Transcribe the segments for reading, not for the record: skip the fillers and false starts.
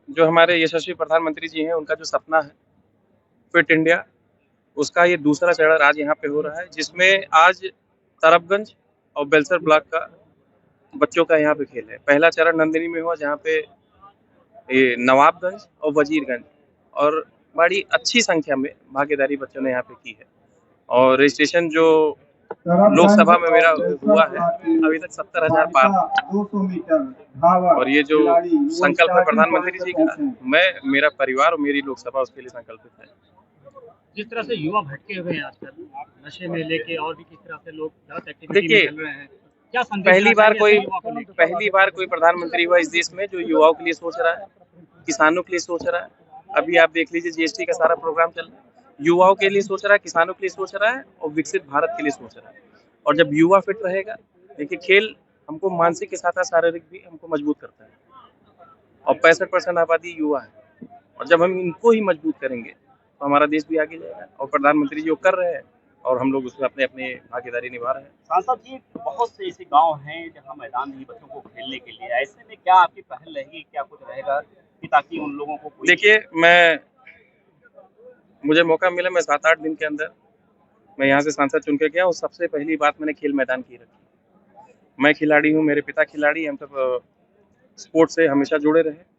जो हमारे यशस्वी प्रधानमंत्री जी हैं, उनका जो सपना है फिट इंडिया, उसका ये दूसरा चरण आज यहाँ पे हो रहा है, जिसमें आज तरफगंज और बेलसर ब्लॉक का बच्चों का यहाँ पे खेल है। पहला चरण नंदिनी में हुआ, जहाँ पे ये नवाबगंज और वजीरगंज और बड़ी अच्छी संख्या में भागीदारी बच्चों ने यहाँ पे की है। और रजिस्ट्रेशन जो लोकसभा में मेरा हुआ है, अभी तक 70,000 पार। 200 मीटर और ये जो संकल्प है प्रधानमंत्री जी का, मेरा परिवार और मेरी लोकसभा उसके लिए संकल्पित है। जिस तरह से युवा भटके हुए हैं आजकल नशे में लेके और भी किस तरह से लोग गलत एक्टिविटी में चल रहे हैं, क्या पहली बार कोई प्रधानमंत्री हुआ इस देश में जो युवाओं के लिए सोच रहा है, किसानों के लिए सोच रहा है। अभी आप देख लीजिए जीएसटी का सारा प्रोग्राम चल रहा है, युवाओं के लिए सोच रहा है, किसानों के लिए सोच रहा है और विकसित भारत के लिए सोच रहा है। और जब युवा फिट रहेगा, देखिए खेल हमको मानसिक के साथ साथ शारीरिक भी हमको मजबूत करता है। और 65% आबादी युवा है, और जब हम इनको ही मजबूत करेंगे तो हमारा देश भी आगे जाएगा। और प्रधानमंत्री जी वो कर रहे हैं और हम लोग उसमें अपने अपने भागीदारी निभा रहे हैं। सांसद जी, बहुत से ऐसे गांव हैं जहां मैदान नहीं बच्चों को खेलने के लिए, ऐसे में क्या आपकी पहल रहेगी, क्या कुछ रहेगा कि ताकि उन लोगों को देखिए, मुझे मौका मिला, मैं 7-8 दिन के अंदर मैं यहाँ से सांसद चुन के गया और सबसे पहली बात मैंने खेल मैदान की रखी। मैं खिलाड़ी हूँ, मेरे पिता खिलाड़ी, हम सब स्पोर्ट्स से हमेशा जुड़े रहे।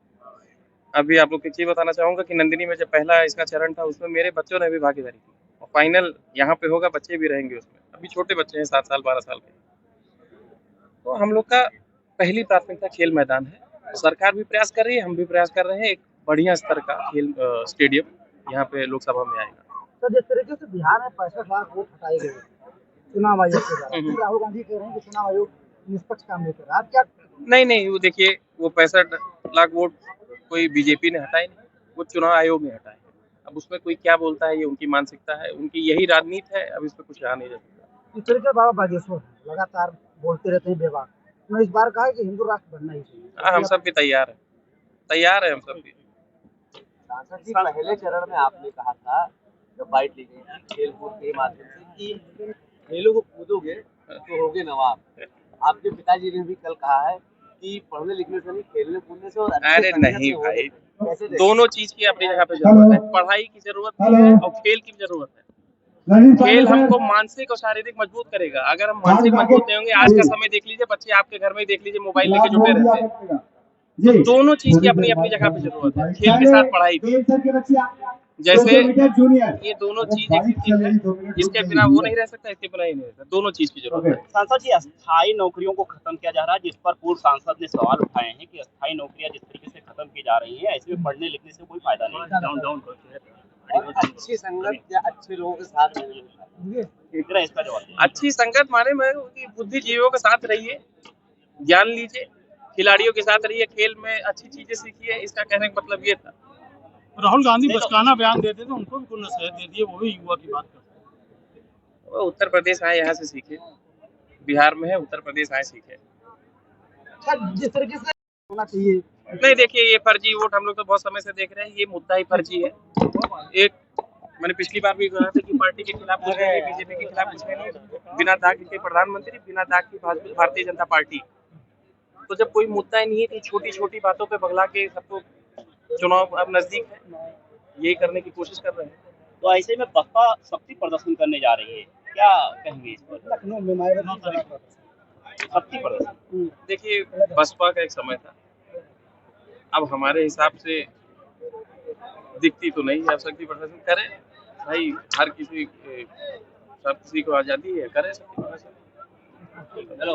अभी आप लोग को एक चीज बताना चाहूंगा कि नंदिनी में जब पहला इसका चरण था, उसमें मेरे बच्चों ने भी भागीदारी की और फाइनल यहाँ पे होगा, बच्चे भी रहेंगे उसमें। अभी छोटे बच्चे हैं, 7 साल 12 साल के। तो हम लोग का पहली प्राथमिकता खेल मैदान है। सरकार भी प्रयास कर रही है, हम भी प्रयास कर रहे हैं, एक बढ़िया स्तर का खेल स्टेडियम यहाँ पे लोकसभा में आएगा। तो जिस तरीके से बिहार में 65 लाख वोट हटाए गए चुनाव आयोग के द्वारा, राहुल गांधी कह रहे हैं कि चुनाव आयोग निष्पक्ष काम नहीं कर रहा, आप क्या? नहीं, वो देखिए, वो 65 लाख वोट कोई बीजेपी ने हटाए नहीं, वो चुनाव आयोग ने हटाए। अब उसमें कोई क्या बोलता है, ये उनकी मानसिकता है, उनकी यही राजनीति है। अब इस पर कुछ कहा नहीं जा सकता। इस तरीके बाबा बागेश्वर लगातार बोलते रहते हैं बेबाक, उन्होंने इस बार कहा है कि हिंदू राष्ट्र बनना ही चाहिए। हम सब भी तैयार है हम सब भी। सांसद जी, पहले चरण में आपने कहा था जब बाइट ली गई थी खेल कूद के माध्यम से कि खेलों को कूदोगे तो होगे नवाब। आपके पिताजी ने भी कल कहा है कि पढ़ने लिखने से नहीं, खेलने कूदने से। और अरे नहीं भाई, दोनों चीज की अपनी जगह पे जरूरत है। पढ़ाई की जरूरत भी है और खेल की जरूरत है। खेल हमको मानसिक और शारीरिक मजबूत करेगा। अगर हम मानसिक मजबूत नहीं होंगे, आज का समय देख लीजिए, बच्चे आपके घर में देख लीजिए मोबाइल लेके जुटे रहते हैं। तो दोनों चीज की अपनी अपनी जगह पे जरूरत है, खेल के साथ पढ़ाई भी। जैसे ये दोनों चीज एक चीज है, जिसके बिना वो नहीं रह सकता, इसके बिना ही नहीं रह सकता। दोनों चीज की जरूरत है। सांसद जी, अस्थायी नौकरियों को खत्म किया जा रहा है, जिस पर पूर्व सांसद ने सवाल उठाए हैं कि अस्थायी नौकरियां जिस तरीके से खत्म की जा रही हैं, ऐसे में पढ़ने लिखने से कोई फायदा नहीं। और अच्छी संगत या अच्छे लोगों के साथ इसका जवाब। अच्छी संगत माने में बुद्धिजीवियों के साथ रहिए, ज्ञान लीजिए, खिलाड़ियों के साथ रहिए, खेल में अच्छी चीजें सीखिए। इसका कहने का मतलब ये था। राहुल गांधी बचकाना बयान देते थे, उनको भी कोई नसीहत दे दिए, वो भी युवा की बात करते हैं। वो उत्तर प्रदेश आए, यहाँ से सीखे। बिहार में है, उत्तर प्रदेश आए सीखे। जिस तरीके से होना चाहिए। नहीं, देखिए, ये फर्जी वोट हम लोग तो बहुत समय से देख रहे हैं। ये मुद्दा ही फर्जी है। एक मैंने पिछली बार भी कहा था कि पार्टी के खिलाफ कुछ नहीं, बीजेपी के खिलाफ कुछ नहीं। बिना दाग के प्रधानमंत्री, बिना दाग की भारतीय जनता पार्टी। तो जब कोई मुद्दा ही नहीं है, तो छोटी छोटी बातों पे बगला के सबको, चुनाव अब नजदीक है, यही करने की कोशिश कर रहे हैं। तो ऐसे में बसपा शक्ति प्रदर्शन करने जा रही है, क्या कहेंगे इस पर? लखनऊ में मायावती शक्ति प्रदर्शन। देखिए, बसपा का एक समय था, अब हमारे हिसाब से दिखती तो नहीं है। अब शक्ति प्रदर्शन करें भाई, हर किसी सब किसी को आजादी है, करें शक्ति प्रदर्शन। चलो,